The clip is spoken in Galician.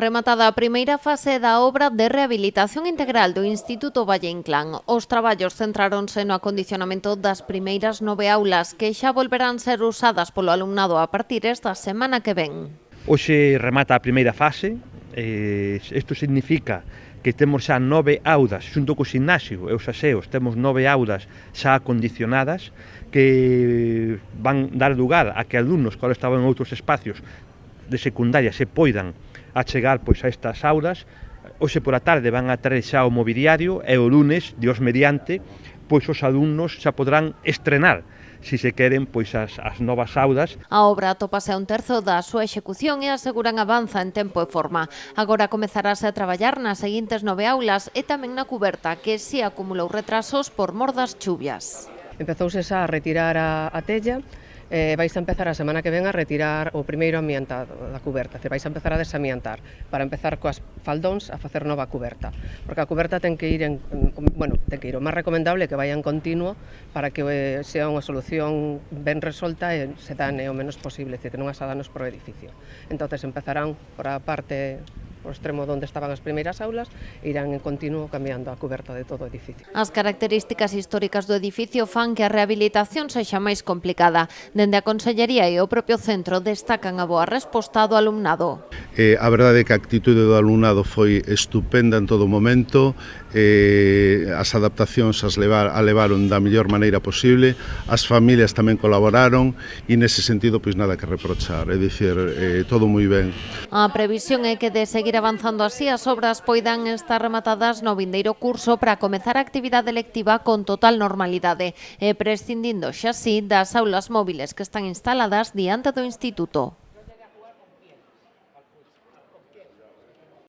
Rematada a primeira fase da obra de rehabilitación integral do Instituto Valle Inclán, os traballos centráronse no acondicionamento das primeiras 9 aulas que xa volverán ser usadas polo alumnado a partir esta semana que ven. Hoxe remata a primeira fase, isto significa que temos xa 9 aulas xunto co gimnasio e os aseos, temos 9 aulas xa acondicionadas que van dar lugar a que alumnos que ahora estaban en outros espacios de secundaria se poidan a chegar pois a estas aulas. Hoxe por a tarde van a traer xa o mobiliario e o lunes, Dios mediante, pois os alumnos xa podrán estrenar, si se queren, pois as novas aulas. A obra atopase a un terzo da súa execución e aseguran avanza en tempo e forma. Agora comezarase a traballar nas seguintes 9 aulas e tamén na cuberta, que si acumulou retrasos por mor das chuvias. Empezouse xa a retirar a tella, vais a empezar a semana que ven a retirar o primeiro amiantado da cuberta, vais a empezar a desamiantar para empezar coas faldóns a facer nova cuberta, porque a cuberta ten que ir o máis recomendable que vaya en continuo para que sea unha solución ben resolta e se dane o menos posible, que non haxa danos por edificio. Entonces empezarán por a parte o extremo onde estaban as primeiras aulas, irán en continuo cambiando a cuberta de todo o edificio. As características históricas do edificio fan que a rehabilitación sexa máis complicada. Dende a Consellería e o propio centro destacan a boa resposta do alumnado. A verdade é que a actitude do alumnado foi estupenda en todo momento, as adaptacións as levaron da mellor maneira posible, as familias tamén colaboraron e nese sentido pois nada que reprochar, é dicir, todo moi ben. A previsión é que de seguir avanzando así as obras poidan estar rematadas no vindeiro curso para comezar a actividade lectiva con total normalidade e prescindindo xa así das aulas móviles que están instaladas diante do instituto.